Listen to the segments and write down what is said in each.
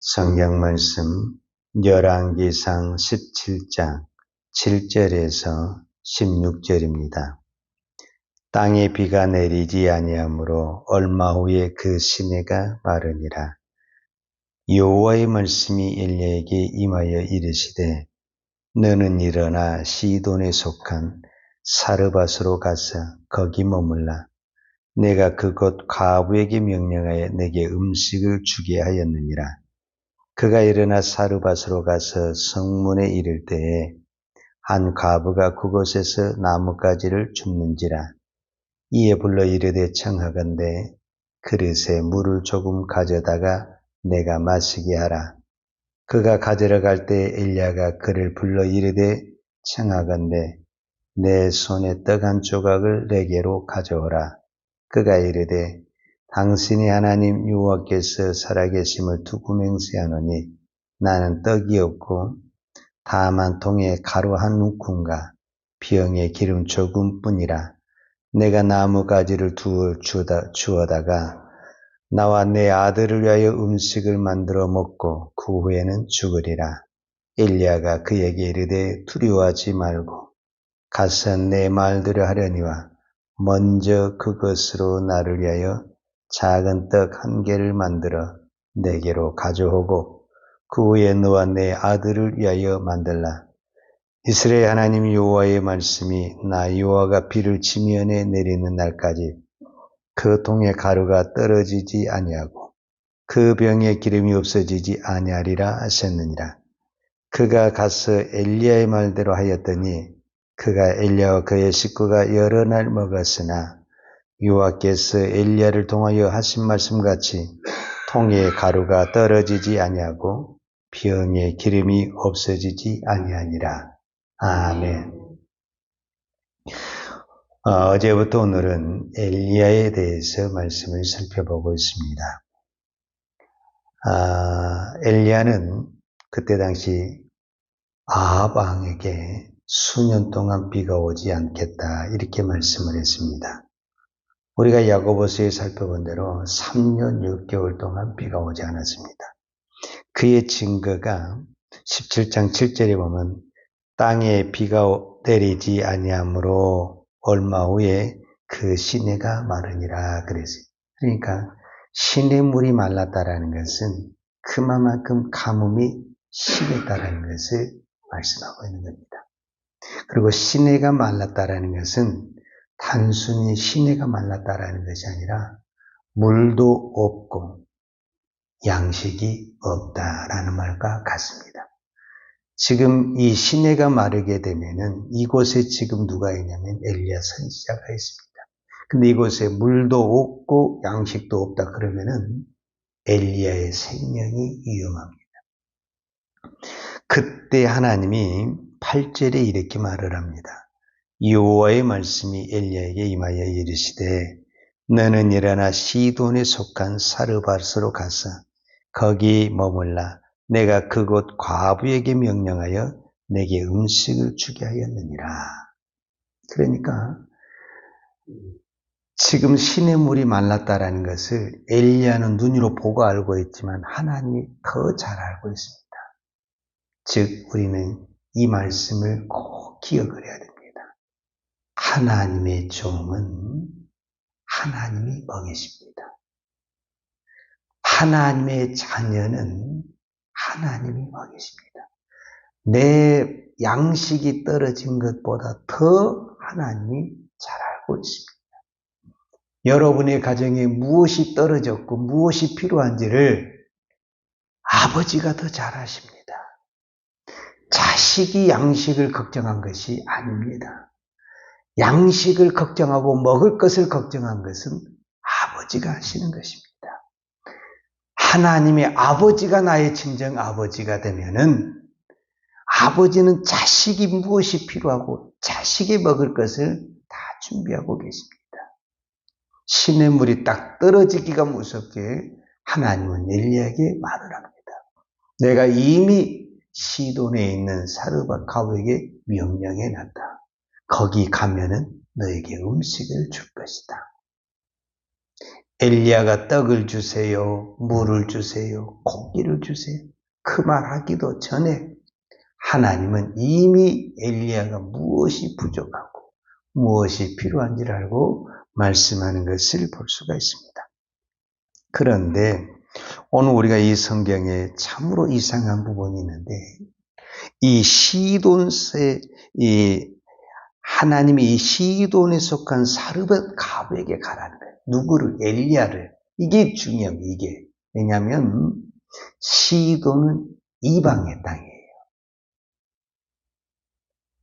성경 말씀 열왕기상 17장 7절에서 16절입니다. 땅에 비가 내리지 아니하므로 얼마 후에 그 시내가 마르니라. 여호와의 말씀이 엘리야에게 임하여 이르시되 너는 일어나 시돈에 속한 사르밧으로 가서 거기 머물라. 내가 그곳 과부에게 명령하여 내게 음식을 주게 하였느니라. 그가 일어나 사르밧으로 가서 성문에 이를 때에 한 과부가 그곳에서 나뭇가지를 줍는지라. 이에 불러 이르되 청하건대 그릇에 물을 조금 가져다가 내가 마시게 하라. 그가 가져러 갈 때 엘리야가 그를 불러 이르되 청하건대 내 손에 떡 한 조각을 내게로 가져오라. 그가 이르되 당신의 하나님 여호와께서 살아계심을 두고 맹세하노니 나는 떡이 없고 다만 통에 가루 한 움큼과 병에 기름 조금뿐이라. 내가 나무가지를 주어다가 나와 내 아들을 위하여 음식을 만들어 먹고 그 후에는 죽으리라. 엘리야가 그에게 이르되 두려워하지 말고 가서 내 말대로 하려니와 먼저 그것으로 나를 위하여 작은 떡 한 개를 만들어 내게로 가져오고 그 후에 너와 내 아들을 위하여 만들라. 이스라엘 하나님 여호와의 말씀이 나 여호와가 비를 지면에 내리는 날까지 그 통에 가루가 떨어지지 아니하고 그 병에 기름이 없어지지 아니하리라 하셨느니라. 그가 가서 엘리야의 말대로 하였더니 그가 엘리야와 그의 식구가 여러 날 먹었으나 여호와께서 엘리야를 통하여 하신 말씀같이 통에 가루가 떨어지지 아니하고 병에 기름이 없어지지 아니하니라. 아멘. 어제부터 오늘은 엘리야에 대해서 말씀을 살펴보고 있습니다. 엘리야는 그때 당시 아합 왕에게 수년 동안 비가 오지 않겠다 이렇게 말씀을 했습니다. 우리가 야고보서에 살펴본 대로 3년 6개월 동안 비가 오지 않았습니다. 그의 증거가 17장 7절에 보면 땅에 비가 내리지 아니하므로 얼마 후에 그 시내가 마르니라 그랬어요. 그러니까 시냇물이 말랐다라는 것은 그만큼 가뭄이 심했다라는 것을 말씀하고 있는 겁니다. 그리고 시내가 말랐다라는 것은 단순히 시내가 말랐다라는 것이 아니라 물도 없고 양식이 없다라는 말과 같습니다. 지금 이 시내가 마르게 되면은 이곳에 지금 누가 있냐면 엘리야 선지자가 있습니다. 근데 이곳에 물도 없고 양식도 없다 그러면은 엘리야의 생명이 위험합니다. 그때 하나님이 8절에 이렇게 말을 합니다. 여호와의 말씀이 엘리야에게 임하여 이르시되 너는 일어나 시돈에 속한 사르밧으로 가서 거기 머물라. 내가 그곳 과부에게 명령하여 내게 음식을 주게 하였느니라. 그러니까 지금 시냇물이 말랐다라는 것을 엘리야는 눈으로 보고 알고 있지만 하나님이 더 잘 알고 있습니다. 즉 우리는 이 말씀을 꼭 기억을 해야 됩니다. 하나님의 종은 하나님이 먹이십니다. 하나님의 자녀는 하나님이 먹이십니다. 내 양식이 떨어진 것보다 더 하나님이 잘 알고 있습니다. 여러분의 가정에 무엇이 떨어졌고 무엇이 필요한지를 아버지가 더 잘 아십니다. 자식이 양식을 걱정한 것이 아닙니다. 양식을 걱정하고 먹을 것을 걱정한 것은 아버지가 하시는 것입니다. 하나님의 아버지가 나의 친정 아버지가 되면은 아버지는 자식이 무엇이 필요하고 자식이 먹을 것을 다 준비하고 계십니다. 시냇물이 딱 떨어지기가 무섭게 하나님은 엘리야에게 말을 합니다. 내가 이미 시돈에 있는 사르밧 과부에게 명령해 놨다. 거기 가면은 너에게 음식을 줄 것이다. 엘리야가 떡을 주세요, 물을 주세요, 고기를 주세요. 그 말하기도 전에 하나님은 이미 엘리야가 무엇이 부족하고 무엇이 필요한지를 알고 말씀하는 것을 볼 수가 있습니다. 그런데 오늘 우리가 이 성경에 참으로 이상한 부분이 있는데 이 시돈세 하나님이 이 시돈에 속한 사르밧 가부에게 가라는 거예요. 누구를? 엘리야를. 이게 중요합니다. 이게. 왜냐하면 시돈은 이방의 땅이에요.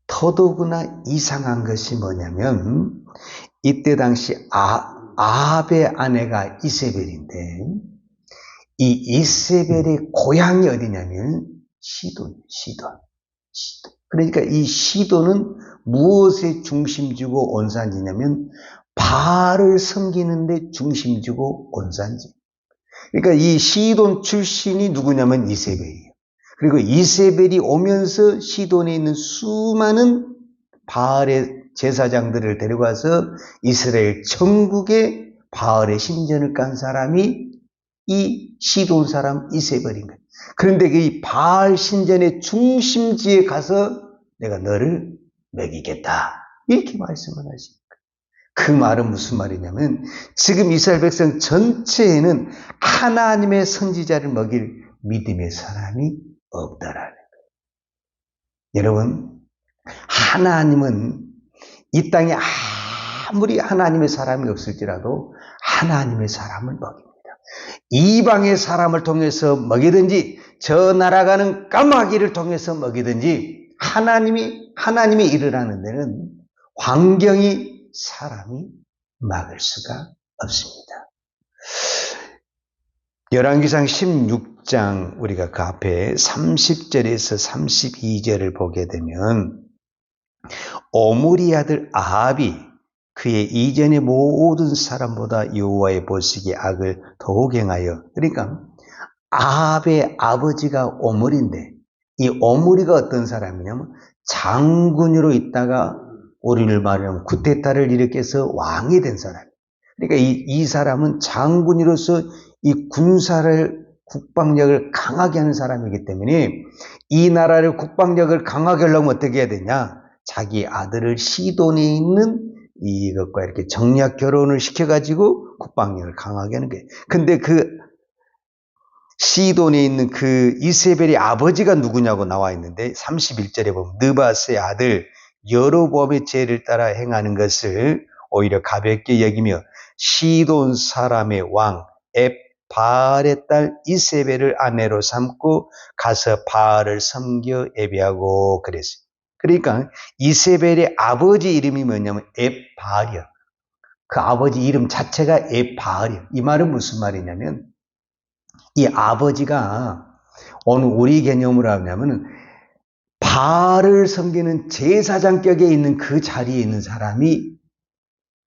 더더구나 이상한 것이 뭐냐면 이때 당시 아합의 아내가 이세벨인데 이 이세벨의 고향이 어디냐면 시돈. 그러니까 이 시돈은 무엇에 중심지고 온산지냐면 바알을 섬기는데 중심지고 온산지. 그러니까 이 시돈 출신이 누구냐면 이세벨이에요. 그리고 이세벨이 오면서 시돈에 있는 수많은 바알의 제사장들을 데려가서 이스라엘 전국에 바알의 신전을 깐 사람이 이 시돈 사람 이세벨인 거예요. 그런데 이 바알 신전의 중심지에 가서 내가 너를 먹이겠다. 이렇게 말씀을 하십니다. 그 말은 무슨 말이냐면 지금 이스라엘 백성 전체에는 하나님의 선지자를 먹일 믿음의 사람이 없다라는 거예요. 여러분, 하나님은 이 땅에 아무리 하나님의 사람이 없을지라도 하나님의 사람을 먹입니다. 이방의 사람을 통해서 먹이든지 저 날아가는 까마귀를 통해서 먹이든지 하나님이 일을 하는 데는 환경이 사람이 막을 수가 없습니다. 열왕기상 16장 우리가 그 앞에 30절에서 32절을 보게 되면 오므리 아들 아합이 그의 이전의 모든 사람보다 여호와의 보시기에 악을 더욱 행하여, 그러니까 아합의 아버지가 오므리인데 이 오므리가 어떤 사람이냐면 장군으로 있다가 우리를 말하면 쿠데타를 일으켜서 왕이 된 사람. 그러니까 이 사람은 장군으로서 이 국방력을 강하게 하는 사람이기 때문에 이 나라를 국방력을 강하게 하려면 어떻게 해야 되냐? 자기 아들을 시돈에 있는 이것과 이렇게 정략 결혼을 시켜가지고 국방력을 강하게 하는 거예요. 근데 그 시돈에 있는 그 이세벨의 아버지가 누구냐고 나와 있는데 31절에 보면 느바스의 아들 여로보암의 죄를 따라 행하는 것을 오히려 가볍게 여기며 시돈 사람의 왕 바알의 딸 이세벨을 아내로 삼고 가서 바알을 섬겨 예배하고 그랬어요. 그러니까 이세벨의 아버지 이름이 뭐냐면 바알이요. 그 아버지 이름 자체가 바알이요. 이 말은 무슨 말이냐면 이 아버지가 오늘 우리 개념으로 하냐면 바알을 섬기는 제사장격에 있는 그 자리에 있는 사람이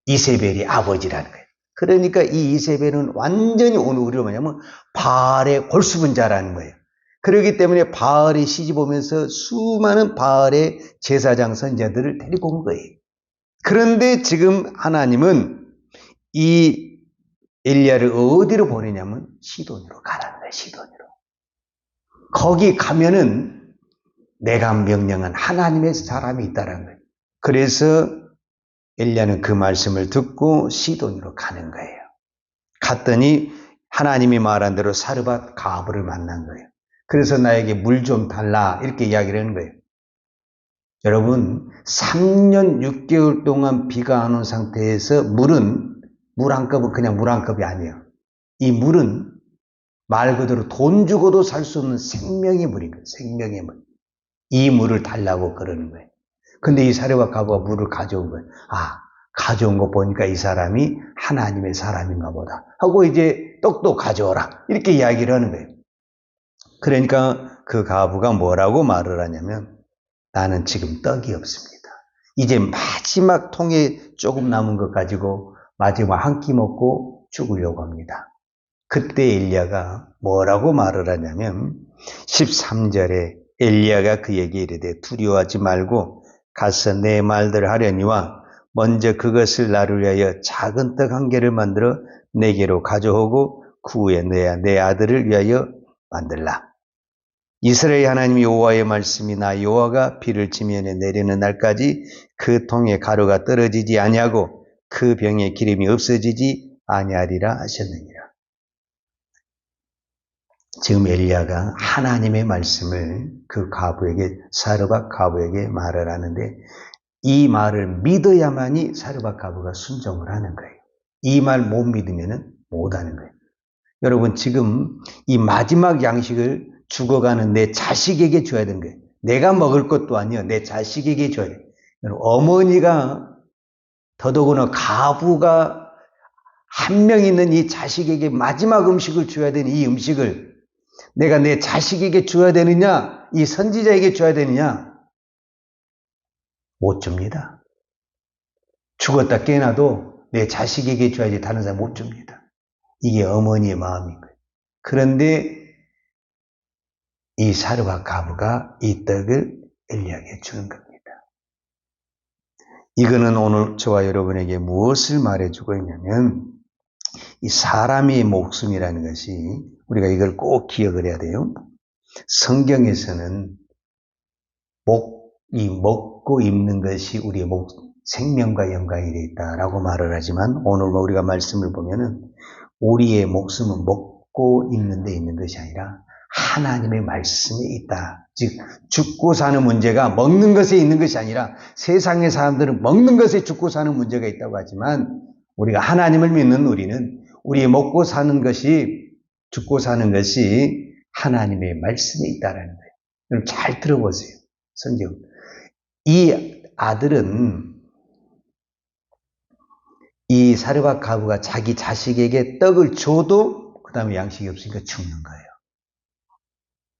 이세벨의 아버지라는 거예요. 그러니까 이 이세벨은 완전히 오늘 우리로 뭐냐면 바알의 골수분자라는 거예요. 그렇기 때문에 바알이 시집 오면서 수많은 바알의 제사장 선지자들을 데리고 온 거예요. 그런데 지금 하나님은 이 엘리야를 어디로 보내냐면 시돈으로 가라는 거예요. 시돈으로. 거기 가면은 내가 명령한 하나님의 사람이 있다는 거예요. 그래서 엘리야는 그 말씀을 듣고 시돈으로 가는 거예요. 갔더니 하나님이 말한 대로 사르밧 가브를 만난 거예요. 그래서 나에게 물 좀 달라 이렇게 이야기를 하는 거예요. 여러분 3년 6개월 동안 비가 안 온 상태에서 물은 물 한 컵은 그냥 물 한 컵이 아니에요. 이 물은 말 그대로 돈 주고도 살 수 없는 생명의 물인 거예요. 생명의 물. 이 물을 달라고 그러는 거예요. 근데 이 사르밧 가브가 물을 가져온 거예요. 가져온 거 보니까 이 사람이 하나님의 사람인가 보다 하고 이제 떡도 가져오라 이렇게 이야기를 하는 거예요. 그러니까 그 가부가 뭐라고 말을 하냐면 나는 지금 떡이 없습니다. 이제 마지막 통에 조금 남은 것 가지고 마지막 한 끼 먹고 죽으려고 합니다. 그때 엘리야가 뭐라고 말을 하냐면 13절에 엘리야가 그에게 이르되 두려워하지 말고 가서 내 말들을 하려니와 먼저 그것을 나를 위하여 작은 떡 한 개를 만들어 내게로 가져오고 그 후에 내 아들을 위하여 만들라. 이스라엘 하나님 여호와의 말씀이 나 여호와가 비를 지면에 내리는 날까지 그 통에 가루가 떨어지지 아니하고 그 병에 기름이 없어지지 아니하리라 하셨느니라. 지금 엘리야가 하나님의 말씀을 그 과부에게, 사르밧 과부에게 말을 하는데, 이 말을 믿어야만이 사르밧 과부가 순종을 하는 거예요. 이 말 못 믿으면 못 하는 거예요. 여러분, 지금 이 마지막 양식을 죽어가는 내 자식에게 줘야 되는 거예요. 내가 먹을 것도 아니요, 내 자식에게 줘야 돼요. 어머니가, 더더구나 과부가 한 명 있는 이 자식에게 마지막 음식을 줘야 되는 이 음식을 내가 내 자식에게 줘야 되느냐, 이 선지자에게 줘야 되느냐? 못 줍니다. 죽었다 깨어나도 내 자식에게 줘야지 다른 사람 못 줍니다. 이게 어머니의 마음인 거예요. 그런데 이 사르밧 과부가 이 떡을 엘리야에게 주는 겁니다. 이거는 오늘 저와 여러분에게 무엇을 말해주고 있냐면, 이 사람의 목숨이라는 것이, 우리가 이걸 꼭 기억을 해야 돼요. 성경에서는 이 먹고 입는 것이 우리의 생명과 연관이 되어 있다라고 말을 하지만, 오늘 우리가 말씀을 보면은 우리의 목숨은 먹고 입는 데 있는 것이 아니라 하나님의 말씀에 있다. 즉 죽고 사는 문제가 먹는 것에 있는 것이 아니라, 세상의 사람들은 먹는 것에 죽고 사는 문제가 있다고 하지만, 우리가 하나님을 믿는 우리는 우리의 먹고 사는 것이, 죽고 사는 것이 하나님의 말씀에 있다라는 거예요. 여러분 잘 들어보세요. 성경. 이 아들은, 이 사르밧 과부가 자기 자식에게 떡을 줘도 그 다음에 양식이 없으니까 죽는 거예요.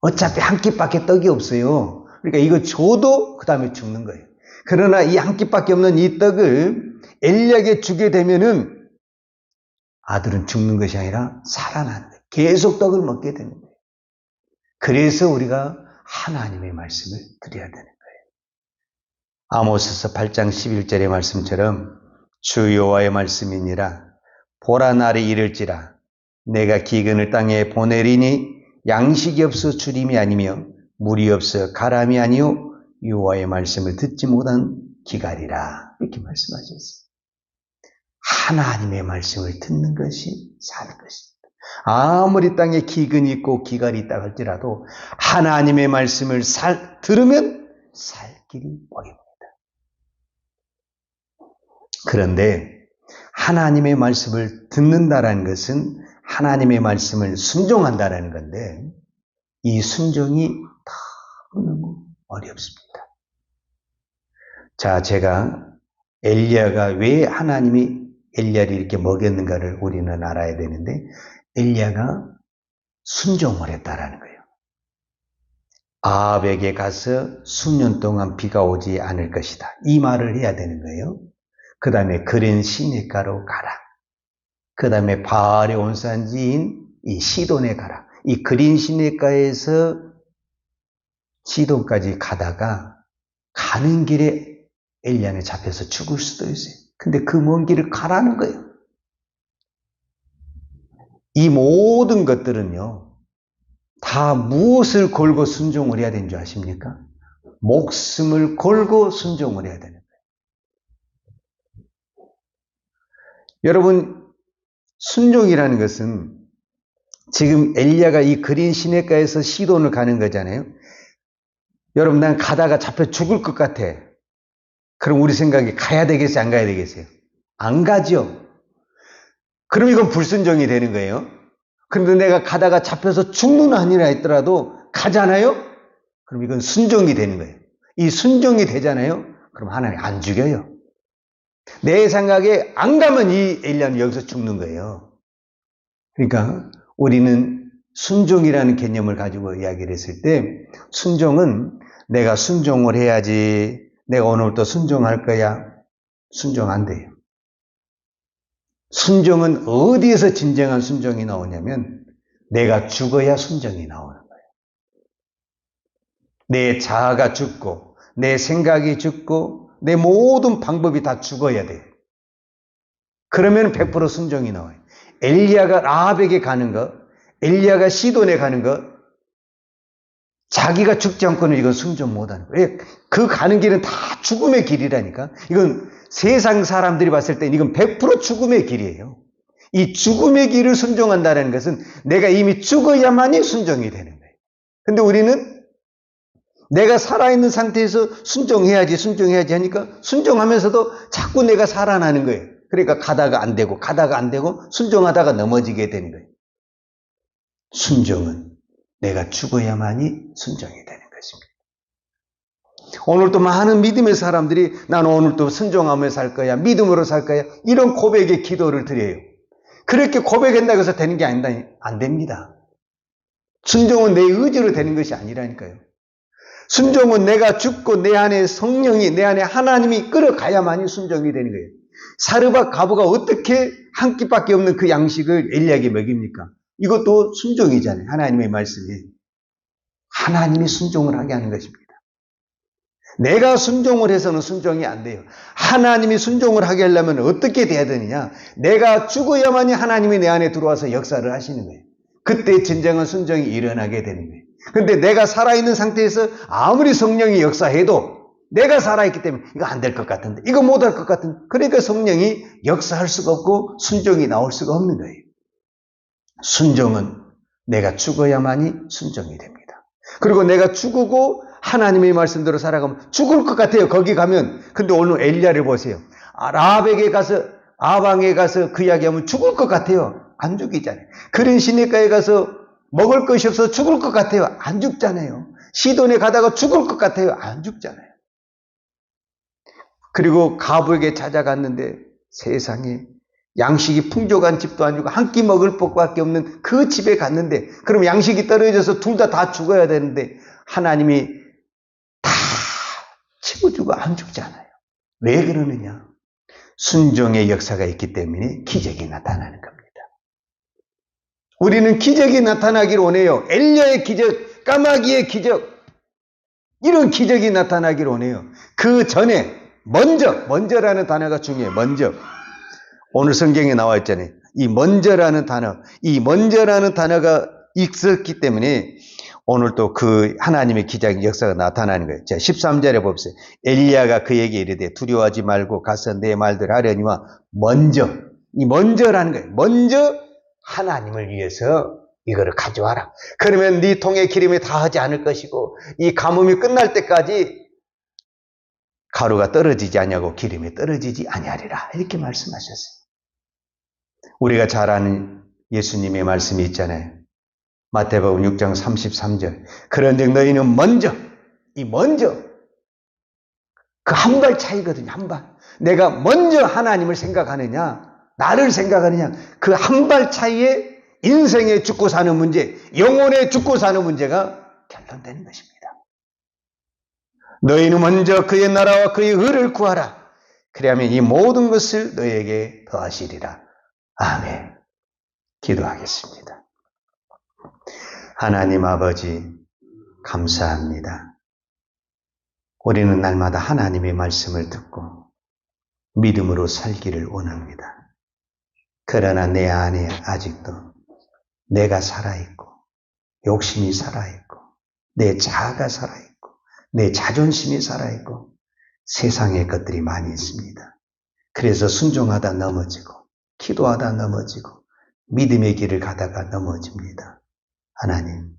어차피 한 끼밖에 떡이 없어요. 그러니까 이거 줘도 그 다음에 죽는 거예요. 그러나 이 한 끼밖에 없는 이 떡을 엘리야에게 주게 되면은 아들은 죽는 것이 아니라 살아나는 거예요. 계속 떡을 먹게 되는 거예요. 그래서 우리가 하나님의 말씀을 드려야 되는 거예요. 아모스서 8장 11절의 말씀처럼 주 여호와의 말씀이니라. 보라 날이 이를지라. 내가 기근을 땅에 보내리니 양식이 없어 주림이 아니며 물이 없어 가람이 아니요 여호와의 말씀을 듣지 못한 기갈이라. 이렇게 말씀하셨어요. 하나님의 말씀을 듣는 것이 사는 것입니다. 아무리 땅에 기근이 있고 기갈이 있다 할지라도 하나님의 말씀을 들으면 살 길이 보입니다. 그런데 하나님의 말씀을 듣는다라는 것은 하나님의 말씀을 순종한다라는 건데, 이 순종이 너무 어렵습니다. 자, 제가 엘리야가 왜 하나님이 엘리야를 이렇게 먹였는가를 우리는 알아야 되는데, 엘리야가 순종을 했다라는 거예요. 아합에게 가서 수년 동안 비가 오지 않을 것이다. 이 말을 해야 되는 거예요. 그 다음에 그린 시내가로 가라. 그 다음에 바알의 온산지인 이 시돈에 가라. 이 그린 시내가에서 시돈까지 가다가 가는 길에 엘리야는 잡혀서 죽을 수도 있어요. 근데 그 먼 길을 가라는 거예요. 이 모든 것들은요, 다 무엇을 걸고 순종을 해야 되는 줄 아십니까? 목숨을 걸고 순종을 해야 되는 거예요. 여러분, 순종이라는 것은 지금 엘리야가 이 그린 시내가에서 시돈을 가는 거잖아요. 여러분, 난 가다가 잡혀 죽을 것 같아. 그럼 우리 생각에 가야 되겠어요? 안 가야 되겠어요? 안 가죠. 그럼 이건 불순종이 되는 거예요. 그런데 내가 가다가 잡혀서 죽는 한이라 했더라도 가잖아요? 그럼 이건 순종이 되는 거예요. 이 순종이 되잖아요? 그럼 하나님 안 죽여요. 내 생각에 안 가면 이 엘리야는 여기서 죽는 거예요. 그러니까 우리는 순종이라는 개념을 가지고 이야기를 했을 때, 순종은 내가 순종을 해야지, 내가 오늘부터 순종할 거야. 순종 안 돼요. 순종은 어디에서 진정한 순종이 나오냐면 내가 죽어야 순종이 나오는 거예요. 내 자아가 죽고 내 생각이 죽고 내 모든 방법이 다 죽어야 돼. 그러면 100% 순종이 나와요. 엘리야가 라합에게 가는 거, 엘리야가 시돈에 가는 거, 자기가 죽지 않고는 이건 순종 못하는 거예요. 왜? 그 가는 길은 다 죽음의 길이라니까. 이건 세상 사람들이 봤을 땐 이건 100% 죽음의 길이에요. 이 죽음의 길을 순종한다는 것은 내가 이미 죽어야만이 순종이 되는 거예요. 근데 우리는 내가 살아있는 상태에서 순종해야지 하니까 순종하면서도 자꾸 내가 살아나는 거예요. 그러니까 가다가 안 되고 순종하다가 넘어지게 되는 거예요. 순종은 내가 죽어야만이 순종이 되는 것입니다. 오늘도 많은 믿음의 사람들이 나는 오늘도 순종하며 살 거야, 믿음으로 살 거야, 이런 고백의 기도를 드려요. 그렇게 고백한다고 해서 되는 게 아니다. 안 됩니다. 순종은 내 의지로 되는 것이 아니라니까요. 순종은 내가 죽고 내 안에 성령이, 내 안에 하나님이 끌어가야만이 순종이 되는 거예요. 사르밧 과부가 어떻게 한 끼밖에 없는 그 양식을 엘리야에게 먹입니까? 이것도 순종이잖아요. 하나님의 말씀이. 하나님이 순종을 하게 하는 것입니다. 내가 순종을 해서는 순종이 안 돼요. 하나님이 순종을 하게 하려면 어떻게 돼야 되느냐? 내가 죽어야만이 하나님이 내 안에 들어와서 역사를 하시는 거예요. 그때 진정한 순종이 일어나게 되는 거예요. 근데 내가 살아있는 상태에서 아무리 성령이 역사해도 내가 살아있기 때문에 이거 안 될 것 같은데, 이거 못할 것 같은데, 그러니까 성령이 역사할 수가 없고 순종이 나올 수가 없는 거예요. 순종은 내가 죽어야만이 순종이 됩니다. 그리고 내가 죽고 하나님의 말씀대로 살아가면 죽을 것 같아요. 거기 가면. 근데 오늘 엘리야를 보세요. 라합에게 가서, 아방에 가서 그 이야기하면 죽을 것 같아요. 안 죽이잖아요. 그런 시내가에 가서 먹을 것이 없어서 죽을 것 같아요. 안 죽잖아요. 시돈에 가다가 죽을 것 같아요. 안 죽잖아요. 그리고 과부에게 찾아갔는데 세상에 양식이 풍족한 집도 아니고 한 끼 먹을 법밖에 없는 그 집에 갔는데, 그럼 양식이 떨어져서 둘 다 죽어야 되는데 하나님이 다 치워주고 안 죽잖아요. 왜 그러느냐? 순종의 역사가 있기 때문에 기적이 나타나는 겁니다. 우리는 기적이 나타나기를 원해요. 엘리야의 기적, 까마귀의 기적, 이런 기적이 나타나기를 원해요. 그 전에 먼저라는 단어가 중요해요. 먼저. 오늘 성경에 나와 있잖아요. 이 먼저라는 단어가 있었기 때문에 오늘 또 그 하나님의 기적의 역사가 나타나는 거예요. 자, 13절에 봅시다. 엘리야가 그에게 이르되 두려워하지 말고 가서 내 말들 하려니와 먼저. 이 먼저라는 거예요. 먼저 하나님을 위해서 이거를 가져와라. 그러면 네 통에 기름이 다하지 않을 것이고 이 가뭄이 끝날 때까지 가루가 떨어지지 아니하고 기름이 떨어지지 아니하리라. 이렇게 말씀하셨어요. 우리가 잘 아는 예수님의 말씀이 있잖아요. 마태복음 6장 33절. 그런즉 너희는 먼저 그 한 발 차이거든요. 한 발. 내가 먼저 하나님을 생각하느냐, 나를 생각하느냐, 그 한 발 차이에 인생에 죽고 사는 문제, 영혼에 죽고 사는 문제가 결론되는 것입니다. 너희는 먼저 그의 나라와 그의 의를 구하라. 그리하면 이 모든 것을 너희에게 더하시리라. 아멘. 기도하겠습니다. 하나님 아버지, 감사합니다. 우리는 날마다 하나님의 말씀을 듣고 믿음으로 살기를 원합니다. 그러나 내 안에 아직도 내가 살아있고, 욕심이 살아있고, 내 자아가 살아있고, 내 자존심이 살아있고, 세상의 것들이 많이 있습니다. 그래서 순종하다 넘어지고, 기도하다 넘어지고, 믿음의 길을 가다가 넘어집니다. 하나님,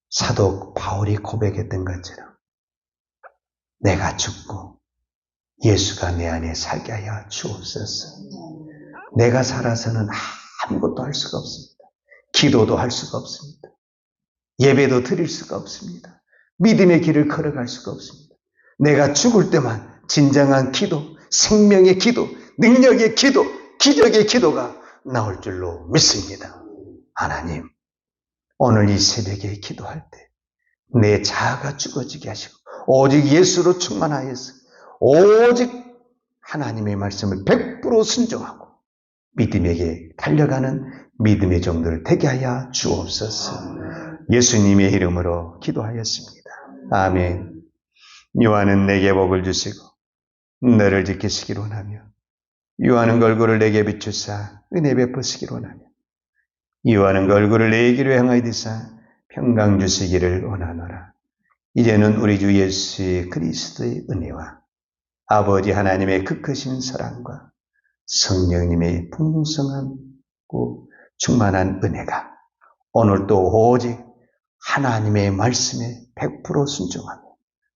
사도 바울이 고백했던 것처럼 내가 죽고 예수가 내 안에 살게 하여 주옵소서. 내가 살아서는 아무것도 할 수가 없습니다. 기도도 할 수가 없습니다. 예배도 드릴 수가 없습니다. 믿음의 길을 걸어갈 수가 없습니다. 내가 죽을 때만 진정한 기도, 생명의 기도, 능력의 기도, 기적의 기도가 나올 줄로 믿습니다. 하나님, 오늘 이 새벽에 기도할 때 내 자아가 죽어지게 하시고 오직 예수로 충만하여서 오직 하나님의 말씀을 100% 순종하고 믿음에게 달려가는 믿음의 종들 되게 하여 주옵소서. 예수님의 이름으로 기도하였습니다. 아멘. 요한은 내게 복을 주시고 너를 지키시길 원하며 요한은 그 얼굴을 내게 비추사 은혜 베푸시길 원하며 요한은 그 얼굴을 내게로 향하여 드사 평강 주시기를 원하노라. 이제는 우리 주 예수의 그리스도의 은혜와 아버지 하나님의 그 크신 사랑과 성령님의 풍성하고 충만한 은혜가 오늘도 오직 하나님의 말씀에 100% 순종하며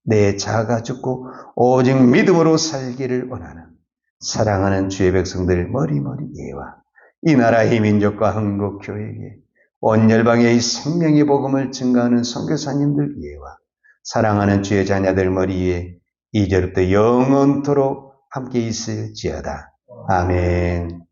내 자아가 죽고 오직 믿음으로 살기를 원하는 사랑하는 주의 백성들 머리머리 예와 이 나라의 민족과 한국교회에 온 열방의 이 생명의 복음을 증가하는 선교사님들 예와 사랑하는 주의 자녀들 머리에 이제부터 영원토록 함께 있을지어다. 아멘.